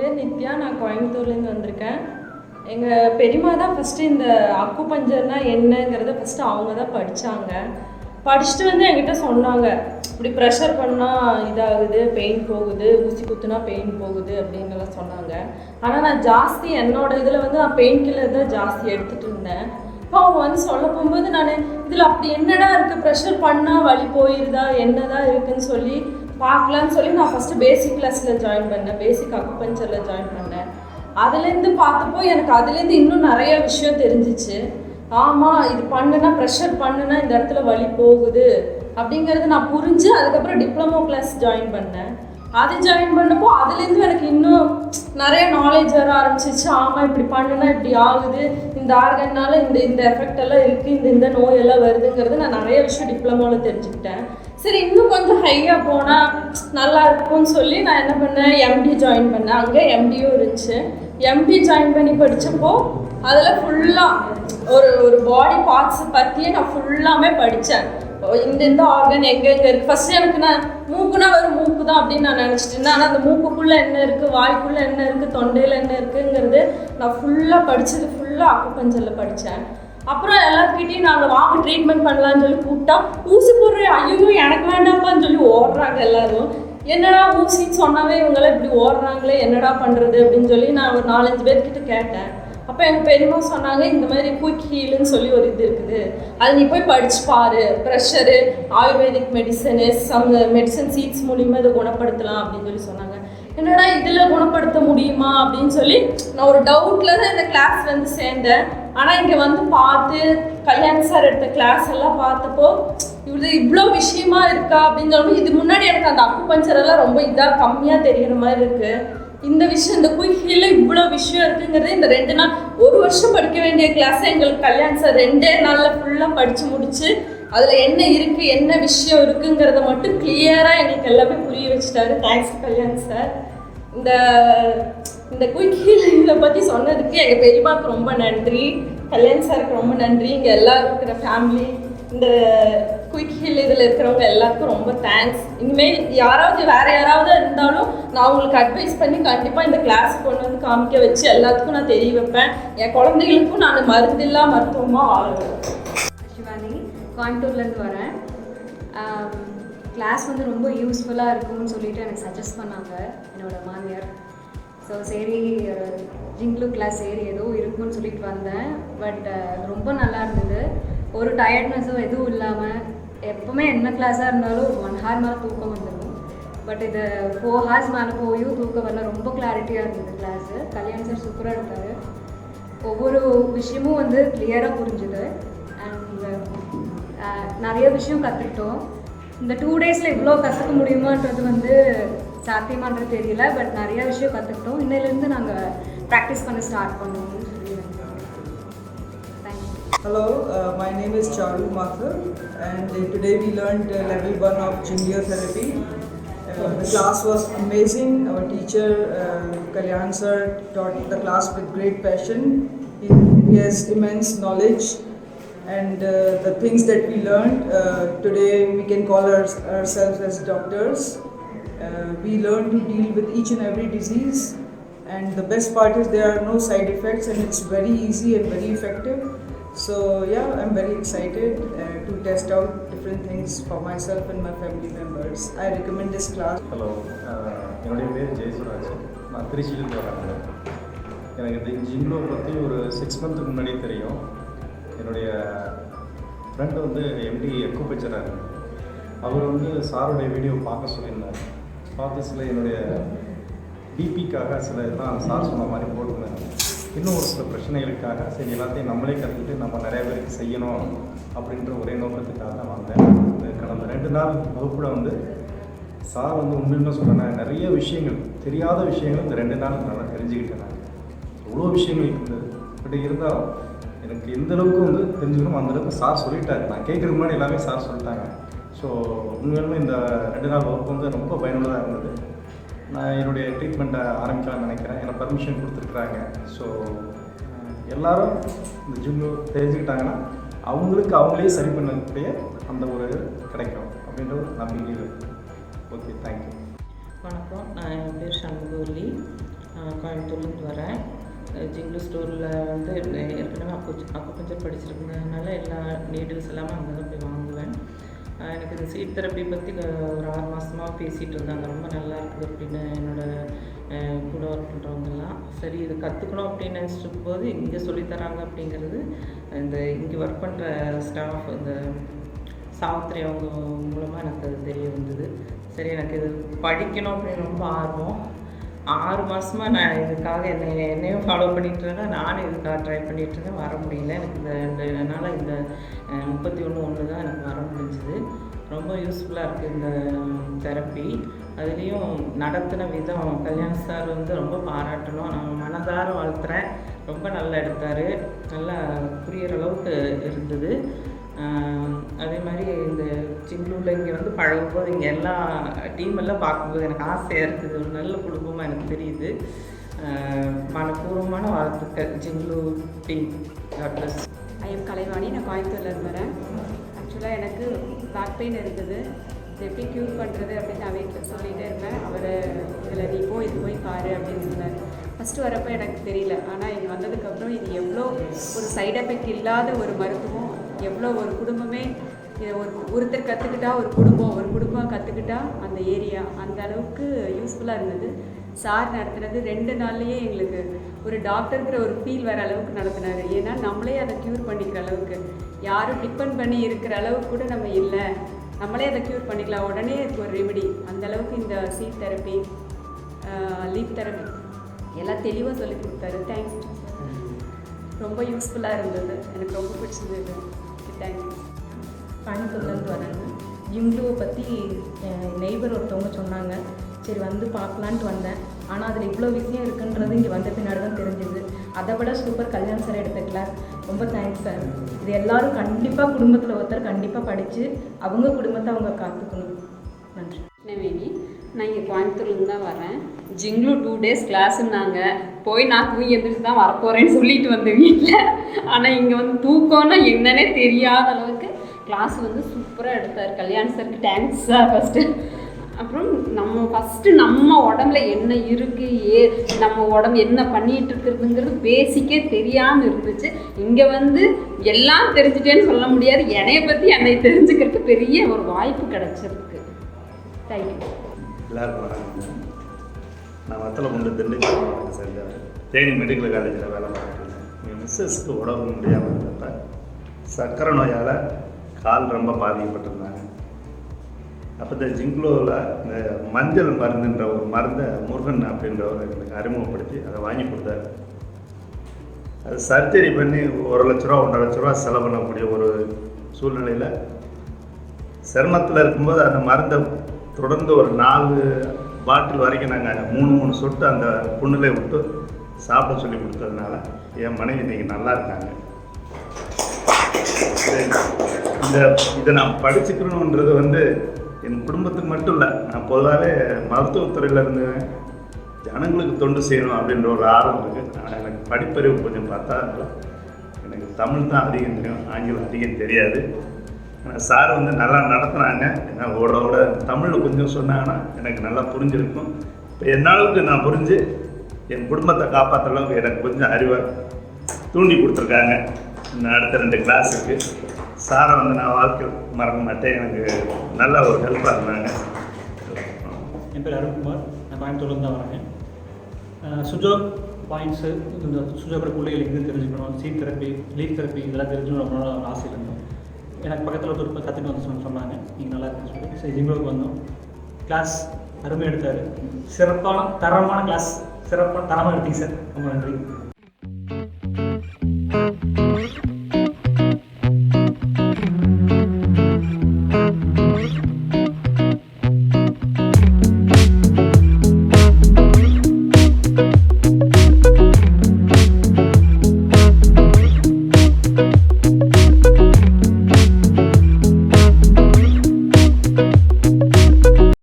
பேர் நித்யா. நான் கோயம்புத்தூர்லேருந்து வந்திருக்கேன். எங்கள் பெரியம்மா தான் ஃபஸ்ட்டு இந்த அக்குபஞ்சர்னா என்னங்கிறத ஃபஸ்ட்டு அவங்க தான் படித்தாங்க. படிச்சுட்டு வந்து என்கிட்ட சொன்னாங்க, இப்படி ப்ரெஷர் பண்ணால் இதாகுது, பெயின் போகுது, ஊசி குத்துனா பெயின் போகுது அப்படின்னுலாம் சொன்னாங்க. ஆனால் நான் ஜாஸ்தி என்னோடய இதில் வந்து நான் பெயின் கில்லர் தான் ஜாஸ்தி எடுத்துகிட்டு இருந்தேன். இப்போ அவங்க வந்து சொல்ல போகும்போது நான் இதில் அப்படி என்னடா இருக்குது, ப்ரெஷர் பண்ணால் வலி போயிடுதா, என்னதான் இருக்குதுன்னு சொல்லி பார்க்கலான்னு சொல்லி நான் ஃபஸ்ட்டு பேசிக் கிளாஸில் ஜாயின் பண்ணேன். பேசிக் அக்குபஞ்சரில் ஜாயின் பண்ணேன். அதுலேருந்து பார்த்தப்போ எனக்கு அதுலேருந்து இன்னும் நிறைய விஷயம் தெரிஞ்சிச்சு. ஆமாம், இது பண்ணுனா ப்ரெஷர் பண்ணுனா இந்த இடத்துல வலி போகுது அப்படிங்கிறது நான் புரிஞ்சு அதுக்கப்புறம் டிப்ளமோ கிளாஸ் ஜாயின் பண்ணேன். அது ஜாயின் பண்ணப்போ அதுலேருந்து எனக்கு இன்னும் நிறைய நாலேஜ் வர ஆரம்பிச்சிச்சு. ஆமாம், இப்படி பண்ணுனா இப்படி ஆகுது, இந்த ஆர்கன்னால இந்த எஃபெக்ட் எல்லாம் இருக்குது, இந்த நோயெல்லாம் வருதுங்கிறது நான் நிறைய விஷயம் டிப்ளமோவில் தெரிஞ்சுக்கிட்டேன். சரி, இன்னும் கொஞ்சம் ஹையாக போனால் நல்லா இருக்கும்னு சொல்லி நான் என்ன பண்ணேன், எம்டி ஜாயின் பண்ணேன். அங்கே எம்டியும் இருந்துச்சு. எம்டி ஜாயின் பண்ணி படித்தப்போ அதில் ஃபுல்லாக ஒரு பாடி பார்ட்ஸ் பற்றியே நான் ஃபுல்லாமே படித்தேன். இந்த ஆர்கன் எங்கெங்கே இருக்குது. ஃபஸ்ட்டு எனக்கு நான் மூக்குனா வெறும் மூக்கு தான் அப்படின்னு நான் நினச்சிட்டு இருந்தேன். ஆனால் அந்த மூக்குக்குள்ளே என்ன இருக்குது, வாய்க்குள்ளே என்ன இருக்குது, தொண்டையில் என்ன இருக்குங்கிறது நான் ஃபுல்லாக படித்தது ஃபுல்லாக அக்குபஞ்சரில் படித்தேன். அப்புறம் எல்லாத்துக்கிட்டையும் நாங்கள் வாங்க ட்ரீட்மெண்ட் பண்ணலான்னு சொல்லி கூப்பிட்டா, ஊசி போடுறேன், ஐயோ எனக்கு வேண்டாப்பான்னு சொல்லி ஓடுறாங்க எல்லோரும். என்னடா ஊசின்னு சொன்னாவே இவங்களாம் இப்படி ஓடுறாங்களே, என்னடா பண்ணுறது அப்படின்னு சொல்லி நான் ஒரு 4-5 பேர்கிட்ட கேட்டேன். அப்போ எங்கள் பெரியம்மா சொன்னாங்க, இந்த மாதிரி குயிக் ஹீலுன்னு சொல்லி ஒரு இது இருக்குது, அது நீ போய் படிச்சு பாரு, ப்ரெஷரு, ஆயுர்வேதிக் மெடிசனு, மெடிசன் சீட்ஸ் மூலிமா இதை குணப்படுத்தலாம் அப்படின்னு சொல்லி சொன்னாங்க. என்னடா இதில் குணப்படுத்த முடியுமா அப்படின்னு சொல்லி நான் ஒரு டவுட்டில் தான் இந்த கிளாஸ் வந்து சேர்ந்தேன். ஆனால் இங்கே வந்து பார்த்து கல்யாண் சார் எடுத்த கிளாஸ் எல்லாம் பார்த்தப்போ இவ்வளோ விஷயமா இருக்கா அப்படின்னு சொல்லி, இது முன்னாடி எனக்கு அந்த அக்குபஞ்சர் எல்லாம் ரொம்ப இதாக கம்மியாக தெரிகிற மாதிரி இருக்குது. இந்த விஷயம், இந்த குயிக் ஹீலில் இவ்வளோ விஷயம் இருக்குங்கிறது இந்த 2 நாள், 1 வருஷம் படிக்க வேண்டிய கிளாஸை எங்களுக்கு கல்யாண் சார் 2 நாளில் ஃபுல்லாக படித்து முடிச்சு அதில் என்ன இருக்குது, என்ன விஷயம் இருக்குங்கிறத மட்டும் கிளியராக எங்களுக்கு எல்லாமே புரிய வச்சுட்டாரு. Thanks Kalyan sir. இந்த குயிக் ஹீலிங்கை பற்றி சொன்னதுக்கு எங்கள் பெரியம்மாவுக்கு ரொம்ப நன்றி, கல்யாண் சாருக்கு ரொம்ப நன்றி, இங்கே எல்லோரும் இருக்கிற ஃபேமிலி, இந்த குயிக் ஹீல் இதில் இருக்கிறவங்க எல்லாருக்கும் ரொம்ப தேங்க்ஸ். இனிமேல் வேறு யாராவது இருந்தாலும் நான் உங்களுக்கு அட்வைஸ் பண்ணி கண்டிப்பாக இந்த கிளாஸ் கொண்டு வந்து காமிக்க வச்சு எல்லாத்துக்கும் நான் தெரிய வைப்பேன். என் குழந்தைகளுக்கும் நான் மருந்தில்லா மருத்துவமாக வாழுவேன். சிவானி, கோயம்புத்தூர்லேருந்து வரேன். கிளாஸ் வந்து ரொம்ப யூஸ்ஃபுல்லாக இருக்கும்னு சொல்லிட்டு எனக்கு சஜஸ்ட் பண்ணாங்க என்னோடய மாமியார். ஸோ சரி, ஜிங்க்ளூ கிளாஸ் சரி ஏதோ இருக்குன்னு சொல்லிட்டு வந்தேன். பட் ரொம்ப நல்லா இருந்தது. ஒரு டயர்ட்னஸும் எதுவும் இல்லாமல், எப்போவுமே என்ன கிளாஸாக இருந்தாலும் 1 hour மேலே தூக்கம் வந்துடும். பட் இது 4 hours மேலே போயும் தூக்கம் வரல. ரொம்ப கிளாரிட்டியாக இருந்தது கிளாஸு. கல்யாண் சார் சூப்பராக இருக்காரு. ஒவ்வொரு விஷயமும் வந்து கிளியராக புரிஞ்சுது. அண்ட் நிறைய விஷயம் கற்றுக்கிட்டோம். இந்த 2 daysல இவ்வளோ கற்றுக்க முடியுமான்றது வந்து சாத்தியமான்றது தெரியல. பட் நிறைய விஷயம் கற்றுக்கிட்டோம். இன்னிலேருந்து நாங்கள் ப்ராக்டிஸ் பண்ண ஸ்டார்ட் பண்ணுவோம்னு சொல்லி thank you. Hello, my name is Charu Mathur, and today we learned Level-1 of Jingluo therapy. The class was amazing. Our teacher Kalyan sir taught the class with great passion. He has immense knowledge, and the things that we learned today we can call ourselves as doctors. We learn to deal with each and every disease, and the best part is there are no side effects, and it's very easy and very effective. So yeah, I'm very excited to test out different things for myself and my family members. I recommend this class. Hello, என்னுடைய பேர் ஜெயசுராஜ். நான் திருச்சியிலேருந்து வரேன். எனக்கு இந்த ஜிங்க்ளோ பற்றி ஒரு 6 months முன்னாடியே தெரியும். என்னுடைய ஃப்ரெண்டு வந்து எம்டி அக்குபஞ்சராக அவர் வந்து சாருடைய வீடியோ பார்க்க சொல்லியிருந்தார். பார்த்து சில என்னுடைய பிபிக்காக சில இதெல்லாம் சார் சொன்ன மாதிரி போட்டிருந்தாங்க. இன்னும் ஒரு சில பிரச்சனைகளுக்காக சரி எல்லாத்தையும் நம்மளே கற்றுக்கிட்டு நம்ம நிறைய பேருக்கு செய்யணும் அப்படின்ற ஒரே நோக்கத்துக்காக தான் வந்தேன். கடந்த 2 நாள் வகுப்பில் வந்து சார் வந்து உண்மையுமே சொன்னேன், நிறைய விஷயங்கள் தெரியாத விஷயங்கள் இந்த 2 நாள் நல்லா தெரிஞ்சுக்கிட்டேன். நான் எவ்வளோ விஷயங்கள் இருந்தது. பட் இருந்தாலும் எனக்கு எந்தளவுக்கு வந்து தெரிஞ்சுக்கணும் அந்தளவுக்கு சார் சொல்லிட்டாரு. நான் கேட்குறதுக்கு முன்னாடி எல்லாமே சார் சொல்லிட்டாங்க. ஸோ உண்மையிலுமே இந்த 2 நாள் வகுப்பு வந்து ரொம்ப பயனுள்ளதாக இருந்தது. நான் என்னுடைய ட்ரீட்மெண்ட்டை ஆரம்பிக்கலாம்னு நினைக்கிறேன். எனக்கு பர்மிஷன் கொடுத்துருக்குறாங்க. ஸோ எல்லோரும் இந்த ஜிங்க்ளோ தெரிஞ்சுக்கிட்டாங்கன்னா அவங்களுக்கு அவங்களே சரி பண்ணக்கூடிய அந்த ஒரு கிடைக்கும் அப்படின்ற ஒரு நம்பிக்கை இருக்குது. Okay, thank you. வணக்கம், நான் என் பேர் சண்முகவல்லி. கோயம்புத்தூர்லேருந்து வரேன். ஜிங்லு ஸ்டோரில் வந்து ஏற்கனவே அக்குபஞ்சர் படிச்சிருக்கிறதுனால எல்லா நீடில்ஸ் எல்லாமே அங்கே தான் போய் வாங்குவேன். எனக்கு இந்த சீட் தெரப்பி பற்றி ஒரு 6 மாதமாக பேசிகிட்டு இருந்தாங்க. ரொம்ப நல்லா இருக்குது அப்படின்னு கூட ஒர்க் பண்ணுறவங்கெல்லாம். சரி இது கற்றுக்கணும் அப்படின்னு நினச்சிட்டு இருக்கும்போது இங்கே சொல்லித்தராங்க அப்படிங்கிறது இந்த இங்கே ஒர்க் பண்ணுற ஸ்டாஃப் இந்த சாவித்திரி அவங்க மூலமாக எனக்கு அது தெரிய வந்தது. சரி எனக்கு இது படிக்கணும் அப்படின்னு ரொம்ப ஆர்வம். 6 மாதமாக நான் இதுக்காக என்னையும் ஃபாலோ பண்ணிகிட்ருக்கேன். நானும் இதுக்காக ட்ரை பண்ணிகிட்ருக்கேன். வர முடியல. எனக்கு இதனால் இந்த 31/1 தான் எனக்கு வர முடிஞ்சுது. ரொம்ப யூஸ்ஃபுல்லாக இருக்குது இந்த தெரப்பி. அதுலேயும் நடத்தின விதம் கல்யாண் சார் வந்து ரொம்ப பாராட்டணும். நான் மனதார வாழ்த்துறேன். ரொம்ப நல்லா எடுத்தார். நல்லா புரிகிற அளவுக்கு இருந்தது. அதே மாதிரி இந்த ஜிங்லூவில் இங்கே வந்து பழகும்போது இங்கே எல்லா டீமெல்லாம் பார்க்கும்போது எனக்கு ஆசையாக இருக்குது. ஒரு நல்ல குடும்பமாக எனக்கு தெரியுது. மனப்பூர்வமான வாழ்த்துக்கள் ஜிங்லூ டீம். டாக்டர்ஸ். ஐயம் கலைவாணி. நான் கோயம்புத்தூர்லேருந்து வரேன். ஆக்சுவலாக எனக்கு பேக் பெயின் இருக்குது. இது எப்படி க்யூர் பண்ணுறது அப்படின்னு நான் வீட்டில் சொல்லிகிட்டே இருப்பேன். அவர் இதில் நீ இது போய் பாரு அப்படின்னு சொன்னார். ஃபஸ்ட்டு வரப்போ எனக்கு தெரியல. ஆனால் இங்கே வந்ததுக்கப்புறம் இது எவ்வளோ ஒரு சைட் எஃபெக்ட் இல்லாத ஒரு மருத்துவம், எவ்வளோ ஒரு குடும்பமே இதை ஒருத்தர் கற்றுக்கிட்டா ஒரு குடும்பம் கற்றுக்கிட்டா அந்த ஏரியா அந்த அளவுக்கு யூஸ்ஃபுல்லாக இருந்தது. சார் நடத்துனது 2 நாள்லேயே எங்களுக்கு ஒரு டாக்டருங்கிற ஒரு ஃபீல் வர அளவுக்கு நடத்தினார். ஏன்னா நம்மளே அதை க்யூர் பண்ணிக்கிற அளவுக்கு, யாரும் டிபெண்ட் பண்ணி இருக்கிற அளவுக்கு கூட நம்ம இல்லை, நம்மளே அதை க்யூர் பண்ணிக்கலாம், உடனே ஒரு ரெமெடி. அந்தளவுக்கு இந்த சீட் தெரப்பி, லீப் தெரப்பி எல்லாம் தெளிவாக சொல்லி கொடுத்தாரு. தேங்க்ஸ். ரொம்ப யூஸ்ஃபுல்லாக இருந்தது. எனக்கு ரொம்ப பிடிச்சிருந்தது. தேங்க்யூ. கோயம்புத்தூர்லேருந்து வரேங்க. ஜிங்லுவை பற்றி நெய்பர் ஒருத்தவங்க சொன்னாங்க. சரி வந்து பார்க்கலான்ட்டு வந்தேன். ஆனால் அதில் இவ்வளோ விஷயம் இருக்குன்றது இங்கே வந்த பின்னாடி தான் தெரிஞ்சுது. அதை விட சூப்பர் கல்யாண் சார் எடுத்த கிளாஸ். ரொம்ப தேங்க்ஸ் சார். இது எல்லோரும் கண்டிப்பாக குடும்பத்தில் ஒருத்தர் கண்டிப்பாக படித்து அவங்க குடும்பத்தை அவங்க காத்துக்கணும். நன்றி. நவேனி. நான் இங்கே கோயம்புத்தூர்லேருந்து தான் வரேன். ஜிங்லு 2 டேஸ் கிளாஸுன்னாங்க. போய் நான் தூங்கி எழுந்திரிச்சு தான் வரப்போகிறேன்னு சொல்லிட்டு வந்தேன் வீட்டில். ஆனால் இங்கே வந்து தூக்கம்னா என்னன்னே தெரியாத அளவுக்கு கிளாஸ் வந்து சூப்பராக எடுத்தார். கல்யாண் சாருக்கு தேங்க்ஸ் சார் ஃபஸ்ட்டு. அப்புறம் நம்ம உடம்புல என்ன இருக்குது, நம்ம உடம்பு என்ன பண்ணிகிட்டு இருக்கிறதுங்கிறது பேசிக்கே தெரியாமல் இருந்துச்சு. இங்கே வந்து எல்லாம் தெரிஞ்சுட்டேன்னு சொல்ல முடியாது. என்னை தெரிஞ்சுக்கிறதுக்கு பெரிய ஒரு வாய்ப்பு கிடச்சிருக்கு. தேங்க்யூ. எல்லாருக்கும் வணக்கம். நான் வத்தலகுண்டு திண்டுக்கல் மாவட்டத்தை சேர்ந்தேன். தேனி மெடிக்கல் காலேஜில் வேலை பார்த்துருந்தேன். எங்கள் மிஸ்ஸஸ்க்கு உடம்பு முடியாமல் இருந்தப்ப சர்க்கரை நோயால் கால் ரொம்ப பாதிக்கப்பட்டிருந்தாங்க. அப்போ இந்த ஜிங்லோவில் இந்த மஞ்சள் மருந்துன்ற ஒரு மருந்தை முருகன் அப்படின்றவர் எனக்கு அறிமுகப்படுத்தி அதை வாங்கி கொடுத்தாரு. அது சர்ஜரி பண்ணி 1 லட்ச ரூபா 1.5 லட்ச ரூபா செலவு பண்ணக்கூடிய ஒரு சூழ்நிலையில் சிரமத்தில் இருக்கும்போது அந்த மருந்தை தொடர்ந்து ஒரு 4 பாட்டில் வரைக்கும் நாங்கள் 3 சொட்டு அந்த புண்ணிலே விட்டு சாப்பிட சொல்லி கொடுத்ததுனால என் மனைவி இன்றைக்கி நல்லா இருக்காங்க. இதை நான் படிச்சுக்கணுன்றது வந்து என் குடும்பத்துக்கு மட்டும் இல்லை, நான் பொதுவாகவே மருத்துவத்துறையில் இருந்து ஜனங்களுக்கு தொண்டு செய்யணும் அப்படின்ற ஒரு ஆர்வம் இருக்குது. ஆனால் எனக்கு படிப்பறிவு கொஞ்சம் பார்த்தா எனக்கு தமிழ் தான் அதிகம் தெரியும், ஆங்கிலம் அதிகம் தெரியாது. ஆனால் சார் வந்து நல்லா நடத்துனாங்க. ஏன்னா ஓட தமிழில் கொஞ்சம் சொன்னாங்கன்னா எனக்கு நல்லா புரிஞ்சிருக்கும். இப்போ என்னாலுக்கு நான் புரிஞ்சு என் குடும்பத்தை காப்பாற்ற அளவுக்கு எனக்கு கொஞ்சம் அறிவை தூண்டி கொடுத்துருக்காங்க. நான் அடுத்த 2 கிளாஸுக்கு சாரை வந்து நான் வாழ்க்கையில் மறக்க மாட்டேன். எனக்கு நல்ல ஒரு ஹெல்ப்பாக இருந்தாங்க. என் பேர் அருண்குமார். நான் கோயம்புத்தூர்லேருந்து தான் வரேன். சுஜோக் பாயிண்ட்ஸு, இந்த சுஜோக்கோட பிள்ளைகள் எங்கே தெரிஞ்சுக்கணும், சீட் தெரப்பி, லீப் தெரப்பி இதெல்லாம் தெரிஞ்சுக்கணும் ரொம்ப நாள் ஒரு ஆசை இருந்தோம். எனக்கு பக்கத்தில் ஒருத்தர் கற்றுட்டு வந்து சொன்னாங்க நீங்கள் நல்லா இருக்குன்னு சொல்லி. சரி ஜிங்லோவுக்கு வந்தோம். கிளாஸ் அருமையாக எடுத்தார். சிறப்பான தரமான கிளாஸ், தரமாக எடுத்தீங்க சார். ரொம்ப நன்றி.